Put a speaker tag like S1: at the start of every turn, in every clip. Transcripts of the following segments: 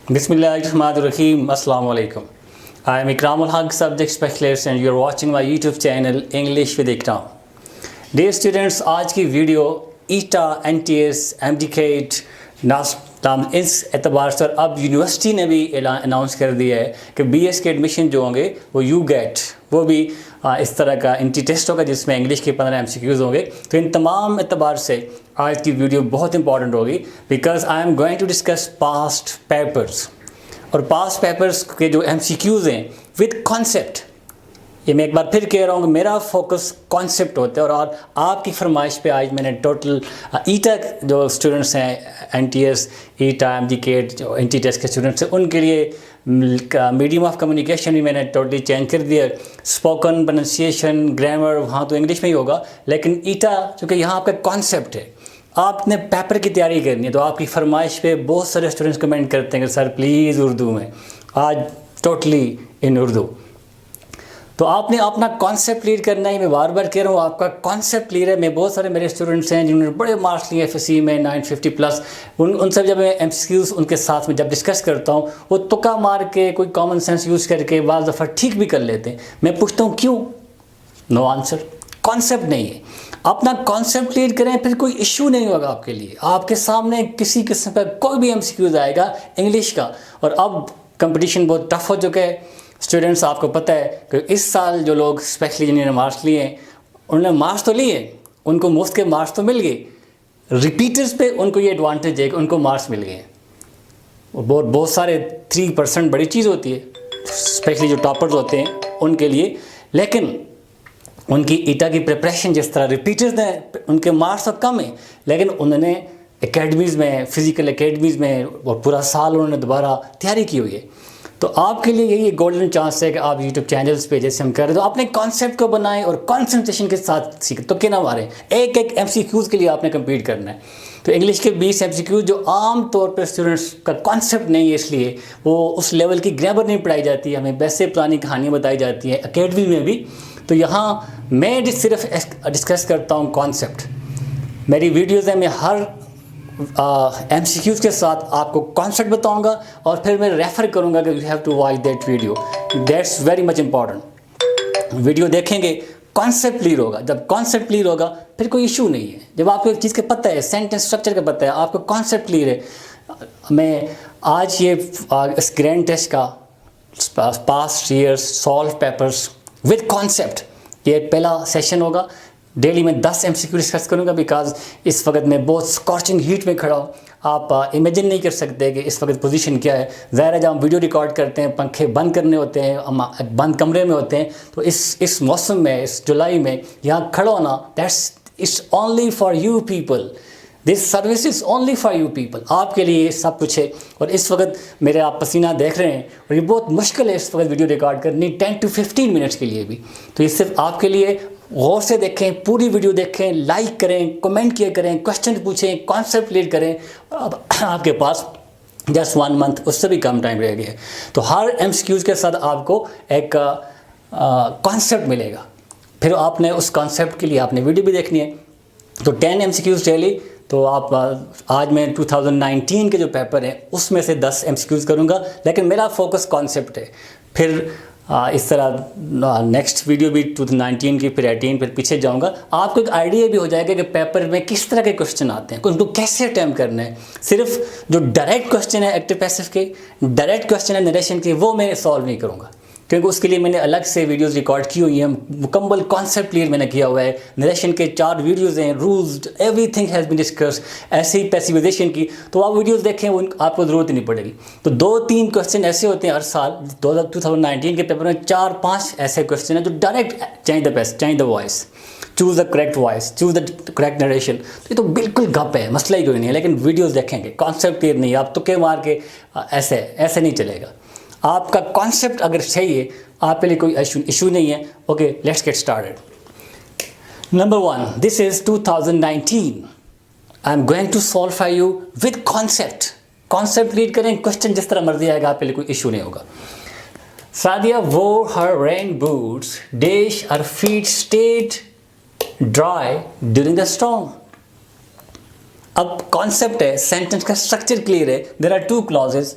S1: Bismillahirrahmanirrahim. Assalamu alaikum. I am Ikramul Haq, subject specialist, and you are watching my YouTube channel English with Ikram. Dear students, आज की video ईटा, NTS, MDCAT, नाम इस एतबार से अब university ने भी अनाउंस कर दिया है कि BS के एडमिशन जो होंगे वो UGAT वो भी इस तरह का इंटी टेस्ट होगा जिसमें इंग्लिश के 15 MCQs होंगे। तो इन तमाम एतबार से आज की वीडियो बहुत इंपॉर्टेंट होगी because I am going to discuss past papers और पास्ट पेपर्स के जो MCQs हैं विद कॉन्सेप्ट। ये मैं एक बार फिर कह रहा हूँ कि मेरा फोकस कॉन्सेप्ट होता है और आपकी फरमाइश पे आज मैंने टोटल ईटा जो स्टूडेंट्स हैं NTS, ईटा, MDCAT जो इंटी टेस्ट के स्टूडेंट्स हैं उनके लिए मीडियम ऑफ कम्युनिकेशन भी मैंने टोटली चेंज कर दिया। स्पोकन, प्रोनाउंसिएशन, ग्रामर वहाँ तो इंग्लिश में ही होगा, लेकिन ईटा चूँकि यहाँ आपका कॉन्सेप्ट है, आपने पेपर की तैयारी करनी है। तो आपकी फरमाइश पे बहुत सारे स्टूडेंट्स कमेंट करते हैं कि सर प्लीज़ उर्दू में, आज टोटली इन उर्दू। तो आपने अपना कॉन्सेप्ट क्लियर करना है। मैं बार बार कह रहा हूँ आपका कॉन्सेप्ट क्लियर है। मैं बहुत सारे मेरे स्टूडेंट्स हैं जिन्होंने बड़े मार्क्स लिए FSC में 950 प्लस, उन सब जब मैं MCQs उनके साथ में जब डिस्कस करता हूँ वो तुक्का मार के कोई कॉमन सेंस यूज़ करके बाज़ दफ़ा ठीक भी कर लेते हैं। मैं पूछता हूँ क्यों? No answer. कॉन्सेप्ट नहीं है। अपना कॉन्सेप्ट क्लियर करें फिर कोई इशू नहीं होगा आपके लिए। आपके सामने किसी किस्म का कोई भी MCQs आएगा इंग्लिश का। और अब कंपटीशन बहुत टफ हो चुका है स्टूडेंट्स। आपको पता है कि इस साल जो लोग स्पेशली जिन्होंने मार्क्स लिए हैं उन्होंने मार्क्स तो लिए, उनको मुफ्त के मार्क्स तो मिल गए। रिपीटर्स पे उनको ये एडवांटेज है कि उनको मार्क्स मिल गए। बहुत सारे 3% बड़ी चीज़ होती है स्पेशली जो टॉपर्स होते हैं उनके लिए। लेकिन उनकी ईटा की प्रिपरेशन जिस तरह रिपीटर्स ने, उनके मार्क्स तो कम है लेकिन उन्होंने एकेडमीज़ में, फ़िज़िकल एकेडमीज़ में और पूरा साल उन्होंने दोबारा तैयारी की हुई है। तो आपके लिए यही गोल्डन चांस है कि आप YouTube चैनल्स पे जैसे हम कर रहे हैं तो अपने कॉन्सेप्ट को बनाएं और कॉन्सेंट्रेशन के साथ सीखें। तो क्या ना मारें, एक MCQs के लिए आपने कंप्लीट करना है। तो इंग्लिश के 20 MCQs जो आम तौर पर स्टूडेंट्स का कॉन्सेप्ट नहीं है, इसलिए वो उस लेवल की ग्रामर नहीं पढ़ाई जाती है, हमें वैसे पुरानी कहानियाँ बताई जाती हैं अकेडमी में भी। तो यहाँ मैं सिर्फ डिस्कस करता हूँ कॉन्सेप्ट। मेरी वीडियोज़ हैं, मैं हर MCQs के साथ आपको कॉन्सेप्ट बताऊंगा और फिर मैं रेफ़र करूंगा कि you have to watch that video, that's very much important. Video देखेंगे, कॉन्सेप्ट क्लियर होगा। जब कॉन्सेप्ट क्लियर होगा फिर कोई इशू नहीं है। जब आपको एक चीज़ का पता है, सेंटेंस स्ट्रक्चर का पता है, आपको कॉन्सेप्ट क्लियर है। मैं आज ये इस ग्रैंड टेस्ट का past years solve papers with concept ये पहला सेशन होगा। डेली में 10 MCQ डिस्कस करूँगा बिकॉज इस वक्त मैं बहुत स्कॉचिंग हीट में खड़ा हूँ। आप इमेजिन नहीं कर सकते कि इस वक्त पोजीशन क्या है। ज़ाहिर है जब हम वीडियो रिकॉर्ड करते हैं पंखे बंद करने होते हैं, हम बंद कमरे में होते हैं, तो इस मौसम में, इस जुलाई में यहाँ खड़ा होना, that's it's only for you people. This service is only for you people. आपके लिए सब कुछ है। और इस वक्त मेरे आप पसीना देख रहे हैं और ये बहुत मुश्किल है इस वक्त वीडियो रिकॉर्ड करनी 10 to 15 मिनट्स के लिए भी। तो ये सिर्फ आपके लिए। गौर से देखें, पूरी वीडियो देखें, लाइक करें, कमेंट किया करें, क्वेश्चन पूछें, कॉन्सेप्ट क्लियर करें। अब आपके पास जस्ट 1 मंथ, उससे भी कम टाइम रह गया है। तो हर MCQs के साथ आपको एक कॉन्सेप्ट मिलेगा। फिर आपने उस कॉन्सेप्ट के लिए आपने वीडियो भी देखनी है। तो 10 MCQs डेली। तो आप आज मैं 2019 के जो पेपर हैं उसमें से 10 MCQs करूँगा, लेकिन मेरा फोकस कॉन्सेप्ट है। फिर इस तरह नेक्स्ट वीडियो भी 2019 की, फिर 18, फिर पीछे जाऊंगा। आपको एक आइडिया भी हो जाएगा कि पेपर में किस तरह के क्वेश्चन आते हैं, उनको कैसे अटैम्प्ट करना है। सिर्फ जो डायरेक्ट क्वेश्चन है एक्टिव पैसिव के, डायरेक्ट क्वेश्चन है नरेशन के, वो मैं सॉल्व नहीं करूँगा क्योंकि उसके लिए मैंने अलग से वीडियोस रिकॉर्ड की हुई हैं। मुकम्मल कॉन्सेप्ट क्लियर मैंने किया हुआ है। नरेशन के 4 वीडियोस हैं, rules, everything has been discuss. ऐसे ही पैसिवाइजेशन की तो आप वीडियोस देखें, वो आपको ज़रूरत ही नहीं पड़ेगी। तो 2-3 क्वेश्चन ऐसे होते हैं हर साल। 2019 के पेपर में 4-5 ऐसे क्वेश्चन हैं जो direct change the voice, choose the correct voice, choose the correct narration. तो ये तो बिल्कुल गप है, मसला ही कोई नहीं है। लेकिन वीडियोज़ देखेंगे, कॉन्सेप्ट क्लियर नहीं है, आप तुक्के मार के ऐसे नहीं चलेगा। आपका कॉन्सेप्ट अगर सही है आपके लिए कोई इशू नहीं है। Okay, let's get started. Number 1, this is 2019। I am going to solve for you with concept. Concept read करें, क्वेश्चन जिस तरह मर्जी आएगा आपके लिए कोई इशू नहीं होगा। Sadia wore her rain boots, dash her feet stayed dry during the storm। अब कॉन्सेप्ट है, सेंटेंस का स्ट्रक्चर क्लियर है। There are 2 clauses.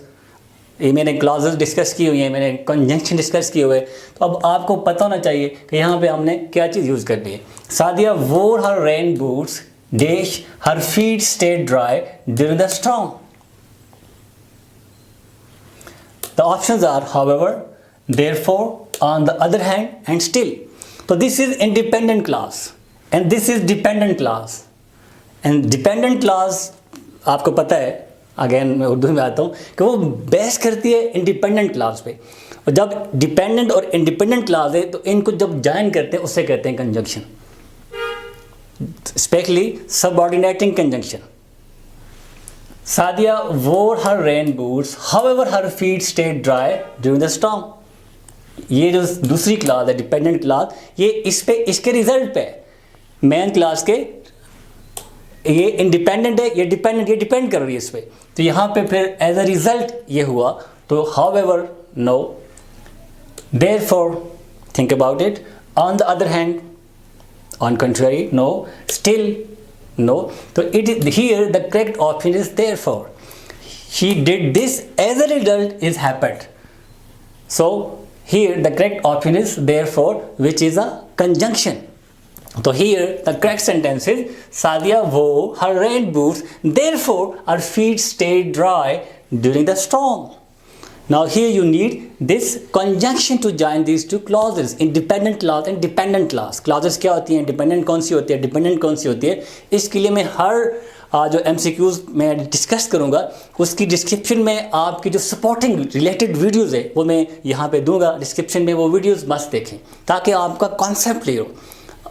S1: ये मैंने क्लॉजेस डिस्कस की हुई हैं, मैंने कंजंक्शन डिस्कस किए हुए। तो अब आपको पता होना चाहिए कि यहाँ पे हमने क्या चीज़ यूज़ करनी है। Sadia wore her rain boots dash her feet stayed dry during the storm. The options are however, therefore, on the other hand, and still. So this is independent clause and this is dependent clause. And dependent clause आपको पता है, again मैं उर्दू में आता हूँ, कि वो base करती है इंडिपेंडेंट क्लास पे। और जब डिपेंडेंट और इंडिपेंडेंट क्लास है तो इनको जब ज्वाइन करते हैं उससे कहते हैं conjunction, specially subordinating conjunction. Sadia wore her rain boots, however her feet stayed dry during the storm. ये जो दूसरी क्लास है डिपेंडेंट क्लास, ये इस पे इसके रिजल्ट पे मेन क्लास के, ये इंडिपेंडेंट है, ये डिपेंड कर रही है इस पे। तो यहाँ पे फिर एज अ रिजल्ट ये हुआ, तो however no, therefore think about it, on the other hand, on contrary no, still no. तो it is here the correct option is therefore. She did this as a result is happened. So here the correct option is therefore, which is a conjunction. So here the correct sentence is Sadia wore her rain boots, therefore her feet stayed dry during the storm. Now here you need this conjunction to join these two clauses, independent clause and dependent clause. Clauses क्या होती हैं, independent कौन सी होती है, dependent कौन सी होती है, इसके लिए मैं हर जो MCQs मैं डिस्कस करूँगा उसकी डिस्क्रिप्शन में आपकी जो सपोर्टिंग रिलेटेड वीडियोज़ है वो मैं यहाँ पे दूंगा डिस्क्रिप्शन में, वो वीडियोज़ मस्त देखें ताकि आपका कॉन्सेप्ट क्लियर हो।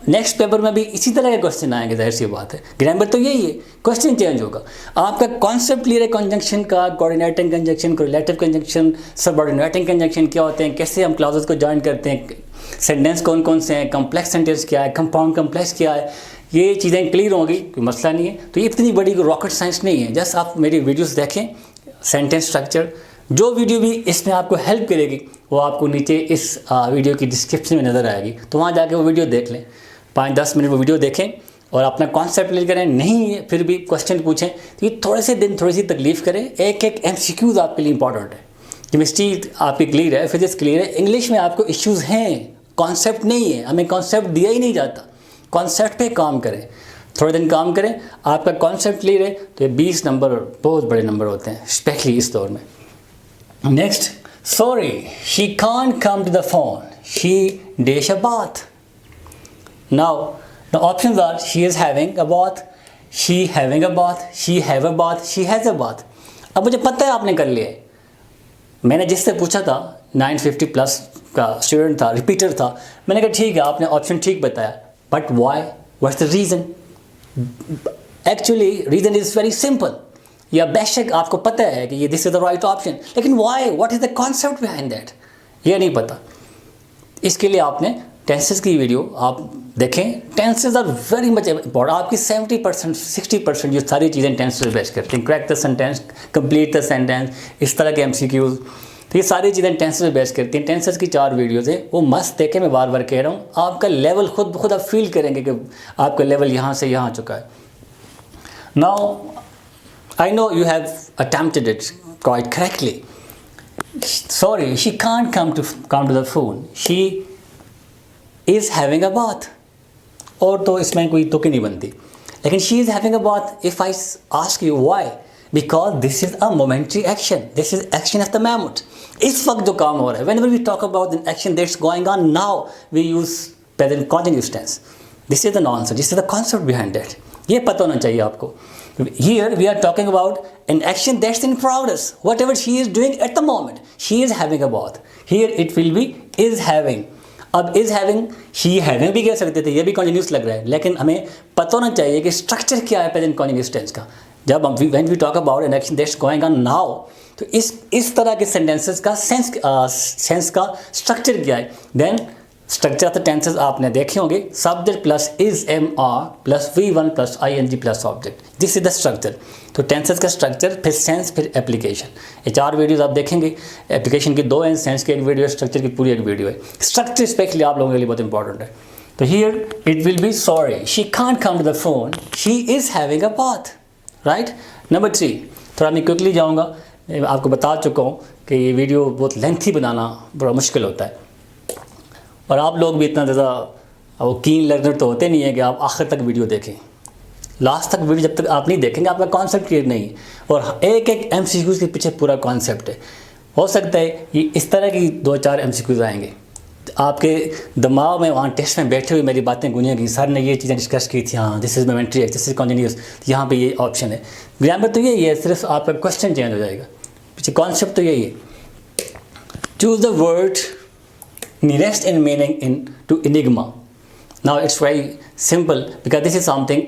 S1: नेक्स्ट पेपर में भी इसी तरह के क्वेश्चन आएंगे, जाहिर सी बात है, ग्रामर तो यही है, क्वेश्चन चेंज होगा। आपका कॉन्सेप्ट क्लियर है कंजंक्शन का, coordinating conjunction, correlative conjunction, subordinating conjunction क्या होते हैं, कैसे हम क्लॉजेस को जॉइन करते हैं, सेंटेंस कौन कौन से हैं, कम्प्लेक्स सेंटेंस क्या है, कंपाउंड कम्प्लेक्स क्या है, ये चीज़ें क्लियर होंगी, कोई मसला नहीं है। तो ये इतनी बड़ी रॉकेट साइंस नहीं है, जस्ट आप मेरी वीडियोस देखें, सेंटेंस स्ट्रक्चर, जो वीडियो भी इसमें आपको हेल्प करेगी वो आपको नीचे इस वीडियो की डिस्क्रिप्शन में नज़र आएगी, तो वहाँ जाके वो वीडियो देख लें, 5-10 मिनट वो वीडियो देखें और अपना कॉन्सेप्ट क्लियर करें। नहीं फिर भी क्वेश्चन पूछें तो ये थोड़े से दिन थोड़ी सी तकलीफ़ करें। एक MCQs आपके लिए इंपॉर्टेंट है। केमिस्ट्री आपकी क्लियर है, फिजिक्स क्लियर है, इंग्लिश में आपको इश्यूज़ हैं, कॉन्सेप्ट नहीं है, हमें कॉन्सेप्ट दिया ही नहीं जाता। कॉन्सेप्ट पे काम करें, थोड़े दिन काम करें, आपका कॉन्सेप्ट क्लियर है तो ये 20 नंबर बहुत बड़े नंबर होते हैं, स्पेशली इस दौर में। Next, sorry she can't come to the phone, she dash a bath. Now the options are she is having a bath, she having a bath, she have a bath, she has a bath. अब मुझे पता है आपने कर लिया है, मैंने जिससे पूछा था 950 प्लस का स्टूडेंट था, रिपीटर था, मैंने कहा ठीक है आपने ऑप्शन ठीक बताया, but why, what's the reason? Actually reason is very simple. या बेशक आपको पता है कि ये this is the right option, लेकिन why, what is the concept behind that, ये नहीं पता। इसके लिए आपने टेंसेस की वीडियो आप देखें, tenses are very much important. आपकी 70% 60% ये सारी चीज़ें टेंस पे बेस करती हैं, crack the sentence, complete the sentence, इस तरह के MCQs, तो ये सारी चीज़ें टेंसेस पे बेस करती हैं। टेंसेस की 4 वीडियोस है, वो मस्त देखें, मैं बार बार कह रहा हूँ, आपका लेवल खुद आप फील करेंगे कि आपका लेवल यहाँ से यहाँ आ चुका है। Now I know you have attempted it quite correctly. Sorry she can't come to the phone, she is having a bath, और तो इसमें कोई तुक नहीं बनती, लेकिन she is having a bath. If I ask you why, because this is a momentary action, this is action of the mammoth. इस वक्त जो काम हो रहा है, whenever we talk about an action that's going on now, we use present continuous tense. This is the answer, this is the concept behind that, ये पता होना चाहिए आपको। Here we are talking about an action that's in progress, whatever she is doing at the moment, she is having a bath. Here it will be is having. अब is having, she having भी कह सकते थे, ये भी continuous लग रहा है, लेकिन हमें पता होना चाहिए कि स्ट्रक्चर क्या है प्रेजेंट कॉन्टिन्यूस टेंस का। जब हम when we talk about an action that's going on now, तो इस तरह के सेंटेंसेस का सेंस का स्ट्रक्चर क्या है। Then structure of the tenses आपने देखे होंगे, subject plus is MR plus V1 plus ING plus object, this is the structure. तो टेंसेस का स्ट्रक्चर, फिर सेंस, फिर एप्लीकेशन, ये 4 वीडियोस आप देखेंगे। एप्लीकेशन की 2 हैं, सेंस की 1 वीडियो है, स्ट्रक्चर की पूरी 1 वीडियो है। स्ट्रक्चर स्पेशली आप लोगों के लिए बहुत इंपॉर्टेंट है। तो here it will be sorry she can't come to the phone, she is having a bath, right. Number 3, थोड़ा मैं क्विकली जाऊँगा, आपको बता चुका हूँ कि ये वीडियो बहुत लेंथी बनाना बड़ा मुश्किल होता है, और आप लोग भी इतना ज़्यादा वो कीन लर्नर तो होते नहीं है कि आप आखिर तक वीडियो देखें। लास्ट तक वीडियो जब तक आप नहीं देखेंगे आपका कॉन्सेप्ट क्लियर नहीं है, और एक एक MCQs के पीछे पूरा कॉन्सेप्ट है। हो सकता है ये इस तरह की 2-4 MCQs आएंगे, आपके दिमाग में वहाँ टेस्ट में बैठे हुए मेरी बातें गूंजेंगी, सर ने ये चीज़ें डिस्कस की थी, हाँ this is momentary this is continuous, यहाँ पे ये ऑप्शन है। ग्रामर तो यही है, सिर्फ आपका क्वेश्चन चेंज हो जाएगा, पीछे कॉन्सेप्ट तो यही है। Choose the word nearest in meaning in to enigma. Now it's very simple because this is something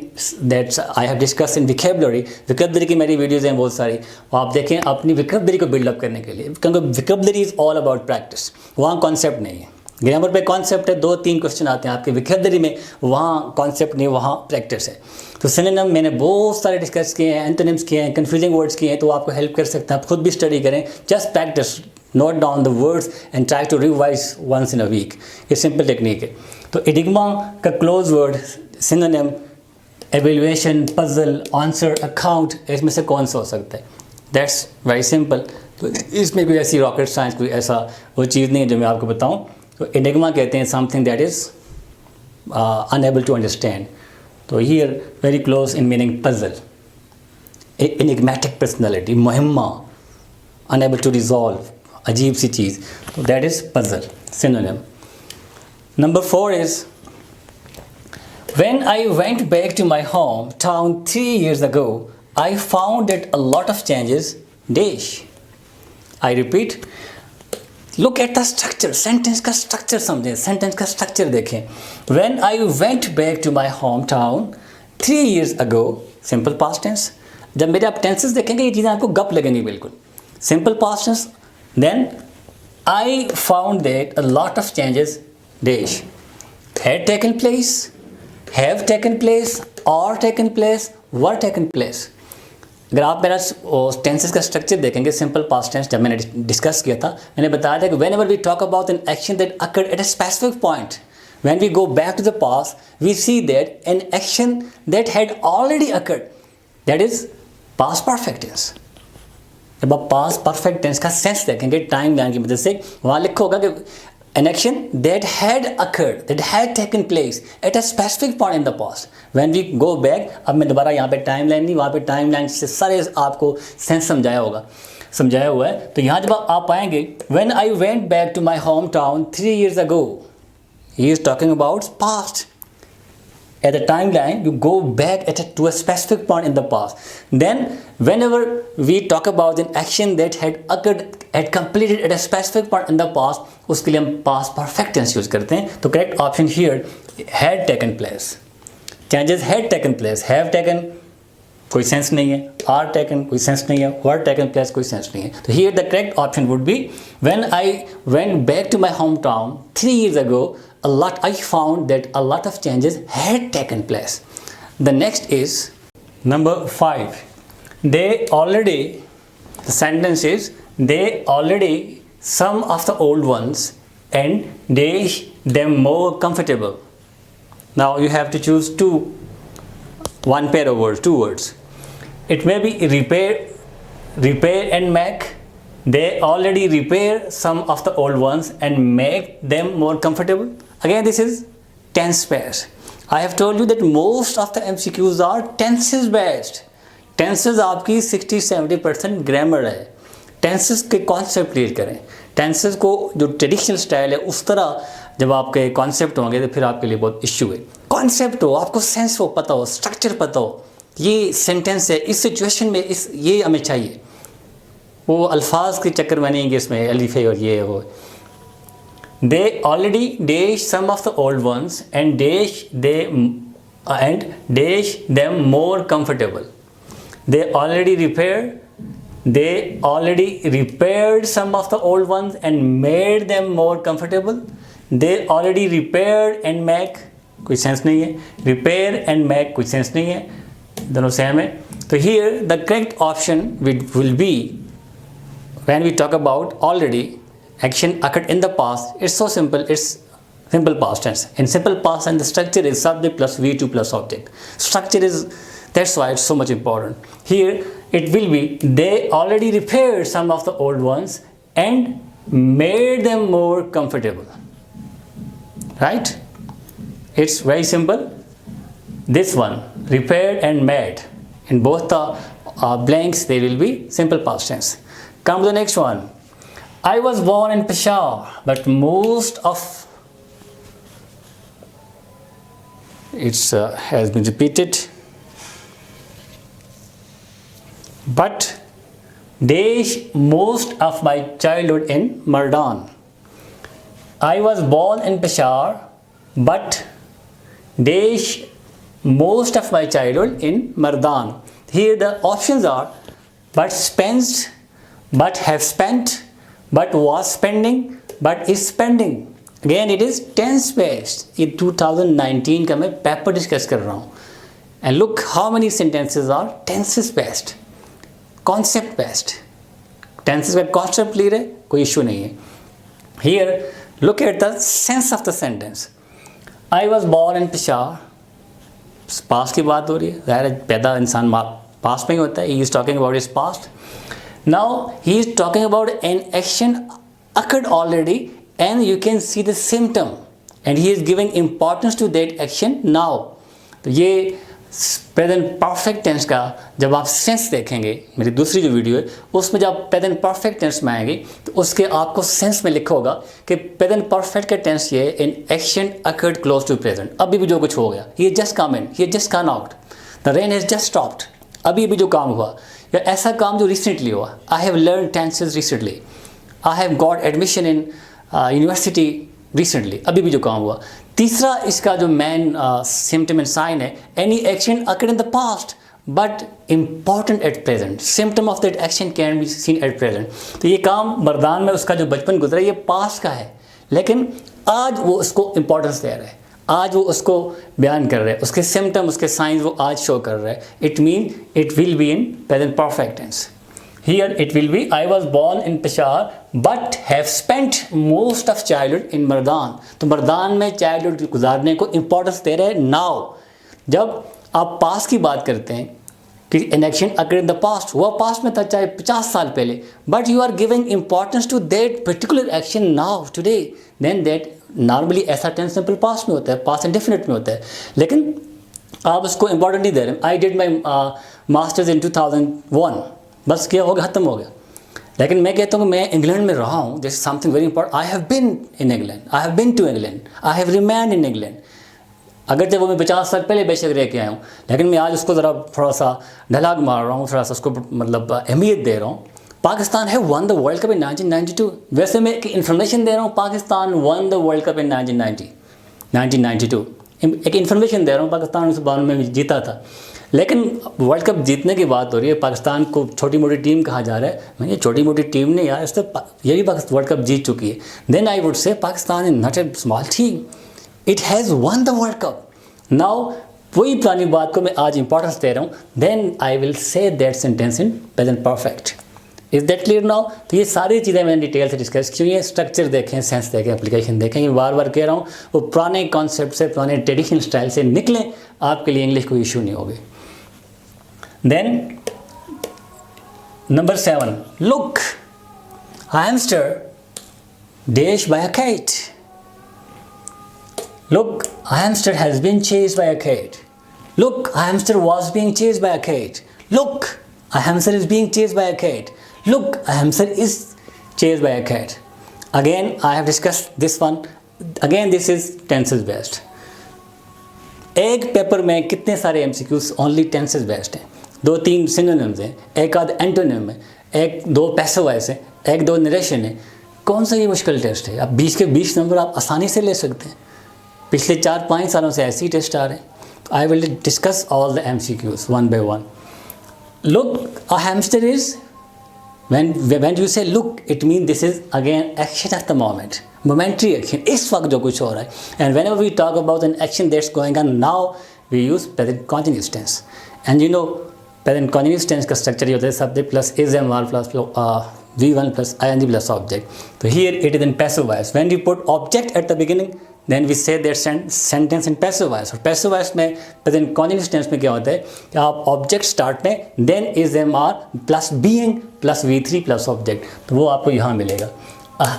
S1: that I have discussed in vocabulary। vocabulary की मेरी वीडियोज़ हैं बहुत सारी, आप देखें अपनी vocabulary को बिल्डअप करने के लिए, क्योंकि vocabulary is all about practice। वहाँ कॉन्सेप्ट नहीं है। ग्रामर पे कॉन्सेप्ट है, 2-3 क्वेश्चन आते हैं आपके। vocabulary में वहाँ कॉन्सेप्ट नहीं, वहाँ प्रैक्टिस है। तो सिनोनिम मैंने बहुत सारे डिस्कस किए हैं, एंटोनिम्स किए हैं, कन्फ्यूजिंग वर्ड्स किए हैं, तो आपको हेल्प कर सकते हैं। आप खुद भी स्टडी करें, just practice, note down the words and try to revise once in a week. ये सिंपल टेक्निक है। तो इनिग्मा का close word synonym evaluation, puzzle, answer, account, इसमें से कौन सा हो सकता है? That's very simple. तो इसमें कोई ऐसी रॉकेट साइंस, कोई ऐसा वो चीज़ नहीं है जो मैं आपको बताऊं। तो इनिग्मा कहते हैं something that is unable to understand. तो here very close in meaning puzzle, enigmatic personality, मुहिम्मा, अनएबल टू रिजॉल्व, अजीब सी चीज़, तो that is puzzle, synonym. Number 4 is, when I went back to my hometown 3 years ago, I found that a lot of changes, dash. I repeat, look at the structure, sentence का structure समझें, sentence का structure देखें। When I went back to my hometown 3 years ago, simple past tense। जब मेरे आप tenses देखेंगे ये चीज़ें आपको गप लगेंगी बिल्कुल। Simple past tense, then I found that a lot of changes, dash, had taken place, have taken place, or taken place, were taken place। अगर आप मेरा टेंसेस का स्ट्रक्चर देखेंगे, सिंपल पास्ट टेंस जब मैंने डिस्कस किया था, मैंने बताया था कि whenever we talk about an action that occurred at a specific point, when we go back to the past we see that an action that had already occurred, that is past perfect tense. जब आप past perfect tense का sense देखेंगे timeline की मदद से, वहाँ लिखा होगा कि an action that had occurred, that had taken place at a specific point in the past। When we go back, अब मैं दोबारा यहाँ पे टाइम लाइन नहीं, वहाँ पे टाइम लाइन से सारे आपको सेंस समझाया हुआ है। तो यहाँ जब आप आएंगे, when I went back to my hometown 3 years ago, he is talking about past। At the timeline, you go back to a specific point in the past. Then, whenever we talk about an action that had occurred, had completed at a specific point in the past, उसके लिए हम past perfect tense use करते हैं। तो correct option here, had taken place. Changes had taken place, have taken कोई sense नहीं है, are taken कोई सेंस नहीं है, were taken place कोई सेंस नहीं है। तो here the correct option would be, when I went back to my hometown 3 years ago, I found that a lot of changes had taken place। The next is number 5. They already, the sentence is, they already some of the old ones and they them more comfortable। Now you have to choose one pair of words, 2 words। It may be repair and make। They already repair some of the old ones and make them more comfortable। Again, this is tense pairs। I have told you that most of the MCQs are tenses based। Tenses आपकी 60-70% grammar है। Tenses के concept clear करें। Tenses को जो traditional style है उस तरह जब आपके कॉन्सेप्ट होंगे तो फिर आपके लिए बहुत इश्यू है। कॉन्सेप्ट हो, आपको सेंस हो पता हो, स्ट्रक्चर पता हो, ये सेंटेंस है इस सिचुएशन में, ये हमें चाहिए। वो अल्फाज के चक्कर में नहीं कि इसमें अलिफ है और ये हो। They already dash some of the old ones and dash them more comfortable। They already repaired some of the old ones and made them more comfortable। They already repaired and make कोई sense नहीं है, repair and make कोई sense नहीं है, दोनों same है। तो here the correct option will be, when we talk about already action occurred in the past, it's so simple, it's simple past tense। In simple past tense, the structure is subject plus V2 plus object। Structure is, that's why it's so much important। Here it will be, they already repaired some of the old ones and made them more comfortable. Right? It's very simple. This one, repaired and made. In both the blanks, there will be simple past tense. Come to the next one. I was born in Peshawar, but most of it has been repeated. But most of my childhood in Mardan. I was born in Peshawar, but most of my childhood in Mardan. Here the options are but spent, but have spent, but was spending, but is spending. Again it is tense based. In 2019 का मैं paper discuss कर रहा हूँ. And look how many sentences are tenses based, concept based. Tenses का concept clear है, कोई issue नहीं है. Here look at the sense of the sentence. I was born in Peshawar. Past की बात हो रही है. ज़ाहिर है पैदा इंसान पास्ट में ही होता है. He is talking about his past. Now he is talking about an action occurred already and you can see the symptom and he is giving importance to that action now. तो ये present perfect tense का जब आप sense देखेंगे, मेरी दूसरी जो video है उसमें जब प्रेजेंट परफेक्ट टेंस में आएंगे तो उसके आपको सेंस में लिखा होगा कि प्रेजेंट परफेक्ट का टेंस ये इन action occurred close to present. अभी भी जो कुछ हो गया, ये जस्ट कम इन, ये just gone out, the rain has just stopped. अभी भी जो काम हुआ या ऐसा काम जो रिसेंटली हुआ. I have learn tenses recently. I have got admission in university recently. अभी भी जो काम हुआ. तीसरा इसका जो मेन सिम्टम एंड साइन है, any action occurred in the past but important at present. Symptom of that action can be seen at present. तो ये काम मर्दान में उसका जो बचपन गुजरा ये पास्ट का है, लेकिन आज वो उसको इम्पोर्टेंस दे रहा है, आज वो उसको बयान कर रहे हैं, उसके सिम्टम उसके साइंस वो आज शो कर रहे हैं. It mean it will be in present perfect tense. Here it will be I was born in Peshawar but have spent most of childhood in Mardan. तो मर्दान में childhood गुजारने को importance दे रहे हैं now. जब आप past की बात करते हैं कि an action occurred in the past, हुआ past में था चाहे 50 साल पहले, but you are giving importance to that particular action now today, then that normally ऐसा tense simple past में होता है, past indefinite में होता है, लेकिन आप उसको important नहीं दे रहे. I did my masters in 2001. बस किया हो गया, ख़त्म हो गया. लेकिन मैं कहता हूँ कि मैं इंग्लैंड में रहा हूँ, this is something very important. I have been in England, I have been to England, I have remained in England. अगर जब वो मैं 50 साल पहले बेशक रह के आया हूँ, लेकिन मैं आज उसको ज़रा थोड़ा सा ढलाग मार रहा हूँ, थोड़ा सा उसको मतलब अहमियत दे रहा हूँ. पाकिस्तान है won the world cup in 1992. वैसे मैं एक इन्फॉर्मेशन दे रहा हूँ, Pakistan won the world cup in 1992. एक इन्फॉर्मेशन दे रहा हूँ, पाकिस्तान 1992 में जीता था. लेकिन वर्ल्ड कप जीतने की बात हो रही है, पाकिस्तान को छोटी मोटी टीम कहा जा रहा है. मैं ये छोटी मोटी टीम नहीं यार, इस तो ये भी वर्ल्ड कप जीत चुकी है. Then I would say Pakistan is not a small team, it has won the world cup. Now वही पुरानी बात को मैं आज इंपॉर्टेंस दे रहा हूँ. Then I will say that sentence in present perfect. Is that clear now? तो ये सारी चीज़ें मैंने डिटेल से डिस्कस की. ये स्ट्रक्चर देखें, सेंस देखें, एप्लीकेशन देखें. ये बार बार कह रहा हूँ, वो पुराने कॉन्सेप्ट से, पुराने ट्रेडिशनल स्टाइल से निकलें, आपके लिए इंग्लिश कोई इशू नहीं होगी. Then number 7, look, a hamster dashed by a cat. Look, a hamster has been chased by a cat. Look, a hamster was being chased by a cat. Look, a hamster is being chased by a cat. Look, a hamster is chased by a cat. Again, I have discussed this one. Again, this is tenses based. एक paper में कितने सारे MCQs only tenses based हैं. 2-3 synonyms हैं, एक आध antonym है, 1-2 passive voice है, 1-2 नरेशन है. कौन सा ये मुश्किल टेस्ट है? आप 20 के 20 नंबर आप आसानी से ले सकते हैं. पिछले 4-5 सालों से ऐसे ही टेस्ट आ रहे हैं. I will discuss all the MCQs one by one. Look, a hamster is when you say look, it means this is again action at the moment, momentary action, इस वक्त जो कुछ हो रहा है. And whenever we talk about an action that's going on now, we use present continuous tense. And you know, present continuous tense का structure ये होता है subject plus is and var plus V1 plus ing plus object. So here it is in passive voice. When you put object at the beginning, then we say that sentence in passive voice. और passive voice में present continuous tense में क्या होता है कि आप object start में then is am are plus being plus V3 plus object, तो वो आपको यहाँ मिलेगा.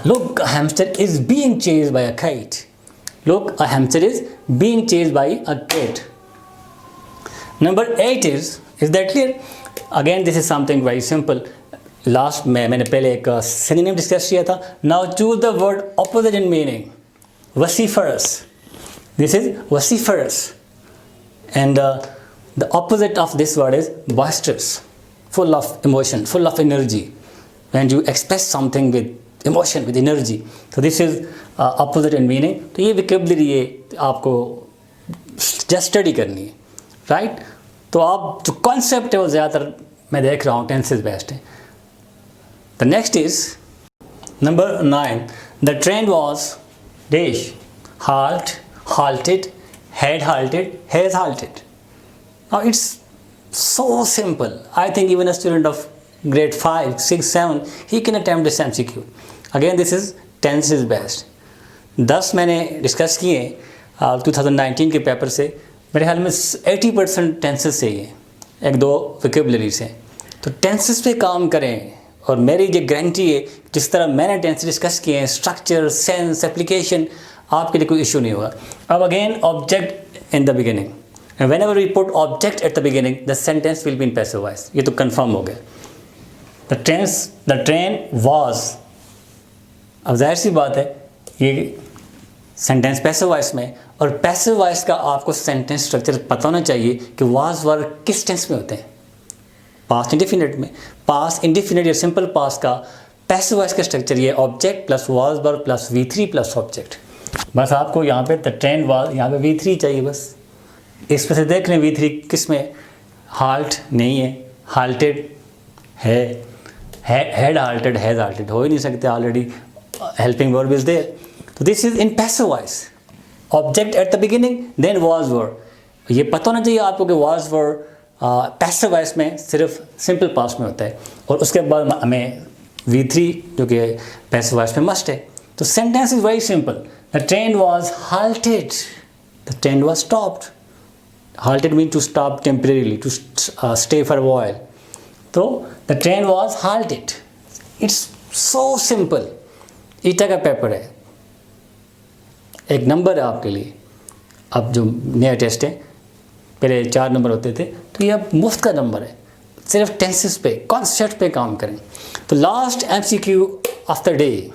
S1: Look, a hamster is being chased by a kite. Look, a hamster is being chased by a cat. Number 8 is that clear? Again, this is something very simple. Last में मैंने पहले एक synonym discuss किया था. Now choose the word opposite in meaning. Vociferous. This is vociferous. And the opposite of this word is boisterous. Full of emotion, full of energy. When you express something with emotion, with energy. So this is opposite in meaning. तो ये vocabulary ये आपको just study करनी है. Right? तो आप जो concept है वो ज़्यादातर मैं देख रहा हूँ tenses based है. The next is number 9. The train was dash, halt, halted, had halted, has halted. Now it's so simple. I think even a student of grade 5, 6, 7, he can attempt this MCQ. Again, this is tenses based. 10 मैंने discuss किए 2019 के paper से. मेरे ख्याल में 80% tenses से ही है, 1-2 vocabulary से. तो टेंसेस पे काम करें और मेरी ये गारंटी है जिस तरह मैंने टेंस डिस्कस किए हैं, स्ट्रक्चर, सेंस, एप्लीकेशन, आपके लिए कोई इशू नहीं होगा. अब again object in the beginning. Whenever we put object at the beginning, the sentence will be in passive voice. ये तो कंफर्म हो गया. The train was. अब जाहिर सी बात है ये सेंटेंस पैसिव वॉइस में, और पैसिव वॉइस का आपको सेंटेंस स्ट्रक्चर पता होना चाहिए कि वाज वर किस टेंस में होते हैं. पास्ट इंडिफिनिट में, पास्ट इंडिफिनिट या सिंपल पास्ट का पैसिव वॉइस का स्ट्रक्चर ये object plus was were plus V3 plus object. बस आपको यहाँ पे द ट्रेन वाज, यहाँ पे V3 चाहिए बस. इस पर से देख लें V3 किस में, हाल्ट नहीं है, हाल्टेड है, हैड हाल्टेड, हैज हाल्टेड हो ही नहीं सकते, already helping verb is there. तो this is in passive voice. Object at the beginning then was were. ये पता होना चाहिए आपको कि वाज वर पैसिव वॉइस में सिर्फ सिंपल पास्ट में होता है, और उसके बाद हमें V3 जो कि पैसिव वॉइस में मस्ट है. तो sentence is very simple. The train was halted, the train was stopped. Halted means to stop temporarily, to stay for a while. तो the train was halted. It's so simple. ईटा का paper है, एक number है आपके लिए. अब जो नया टेस्ट है, पहले 4 नंबर होते थे, तो ये अब मुफ्त का नंबर है. सिर्फ टेंसेस पे, कॉन्सेप्ट पे काम करें. तो last MCQ of the day.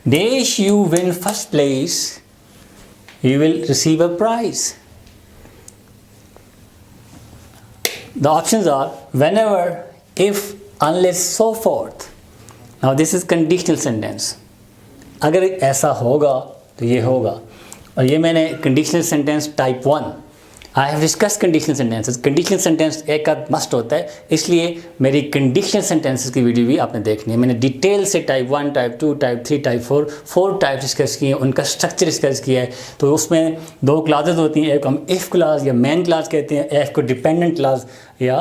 S1: Dash you win first place, you will receive a prize. The options are whenever, if, unless, so forth. Now this is conditional sentence. अगर ऐसा होगा तो ये होगा. और ये मैंने conditional sentence type 1. I have discussed conditional sentences. Conditional sentence एक का must होता है, इसलिए मेरी conditional sentences की वीडियो भी आपने देखनी है. मैंने डिटेल से type 1, type 2, type 3, type 4 type discuss किए हैं, उनका स्ट्रक्चर डिस्कस किया है. तो उसमें 2 क्लासेस होती हैं, एक हम इफ़ क्लास या मेन क्लास कहते हैं, एक को डिपेंडेंट क्लास या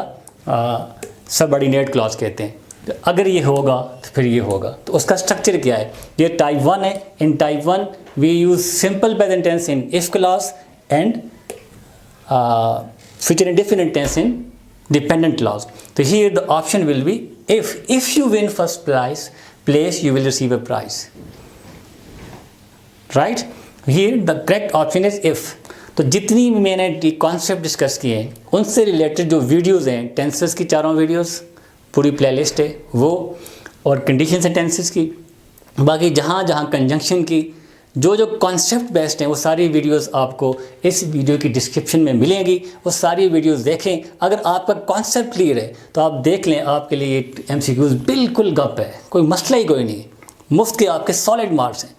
S1: सबऑर्डिनेट क्लास कहते हैं. तो अगर ये होगा तो फिर ये होगा. तो उसका स्ट्रक्चर क्या है? ये टाइप 1 है. In type 1 we use simple present tense in if clause and future indefinite tense in dependent clause. So here the option will be if you win first place you will receive a prize. Right? Here the correct option is if. तो जितनी मैंने concept discuss किए हैं उनसे related जो videos हैं, tenses की 4 videos पूरी प्लेलिस्ट है वो, और कंडीशन सेंटेंसेस की, बाकी जहाँ जहाँ कंजंक्शन की जो कॉन्सेप्ट बेस्ड हैं वो सारी वीडियोस आपको इस वीडियो की डिस्क्रिप्शन में मिलेंगी. वो सारी वीडियोस देखें. अगर आपका कॉन्सेप्ट क्लियर है तो आप देख लें, आपके लिए MCQs बिल्कुल गप है, कोई मसला ही कोई नहीं. मुफ्त के आपके सॉलिड मार्क्स हैं.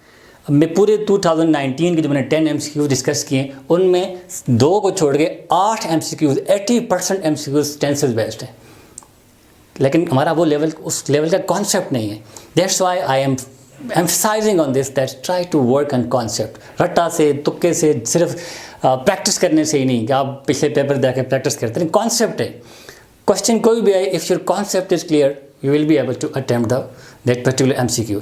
S1: अब मैं पूरे 2019 के जो मैंने 10 MCQs डिस्कस किए उनमें 2 को छोड़ के 8 MCQs, 80% MCQs टेंसेस बेस्ड हैं. लेकिन हमारा वो लेवल, उस लेवल का कॉन्सेप्ट नहीं है. That's why I am emphasizing on this that try to work on concept. रट्टा से, तुक्के से, सिर्फ प्रैक्टिस करने से ही नहीं कि आप पिछले पेपर दे के प्रैक्टिस करते हैं. कॉन्सेप्ट है, क्वेश्चन कोई भी आए, if your concept is clear you will be able to attempt that particular MCQ.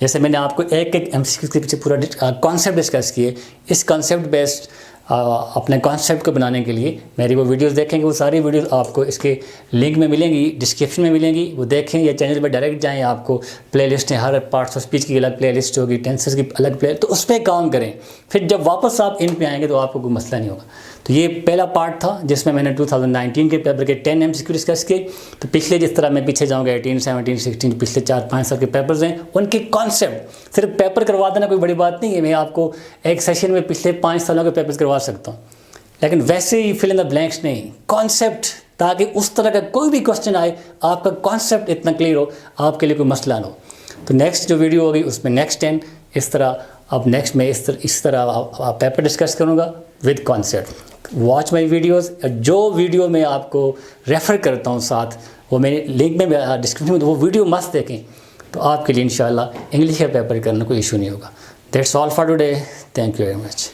S1: जैसे मैंने आपको एक एक MCQ के पीछे पूरा कॉन्सेप्ट डिस्कस किए, इस कॉन्सेप्ट बेस्ड अपने कॉन्सेप्ट को बनाने के लिए मेरी वो वीडियोस देखेंगे। वो सारी वीडियोस आपको इसके लिंक में मिलेंगी, डिस्क्रिप्शन में मिलेंगी, वो देखें या चैनल पर डायरेक्ट जाएं। आपको प्लेलिस्ट है, हर पार्ट्स ऑफ स्पीच की अलग प्लेलिस्ट होगी, टेंसेस की अलग प्ले, तो उस पर काम करें। फिर जब वापस आप इन पे आएंगे तो आपको कोई मसला नहीं होगा। तो ये पहला पार्ट था जिसमें मैंने 2019 के पेपर के 10 MCQ डिस्कस किए। तो पिछले जिस तरह मैं पीछे जाऊँगा 18, 17, 16 पिछले 4-5 साल के पेपर्स हैं, उनके कॉन्सेप्ट सिर्फ पेपर करवा देना कोई बड़ी बात नहीं है। मैं आपको एक सेशन में पिछले 5 सालों के पेपर्स करवा सकता हूँ, लेकिन वैसे ही फिल इन द ब्लैंक्स नहीं, कॉन्सेप्ट, ताकि उस तरह का कोई भी क्वेश्चन आए आपका कॉन्सेप्ट इतना क्लियर हो, आपके लिए कोई मसला ना हो। तो नेक्स्ट जो वीडियो होगी उसमें नेक्स्ट 10 इस तरह, अब नेक्स्ट में इस तरह पेपर डिस्कस करूँगा with concept. Watch my videos. जो वीडियो मैं आपको रेफ़र करता हूँ साथ, वो मेरे लिंक में डिस्क्रिप्शन में, वो वीडियो मस्त देखें, तो आपके लिए इंशाल्लाह इंग्लिश का पेपर करना कोई इशू नहीं होगा। That's all for today. Thank you very much.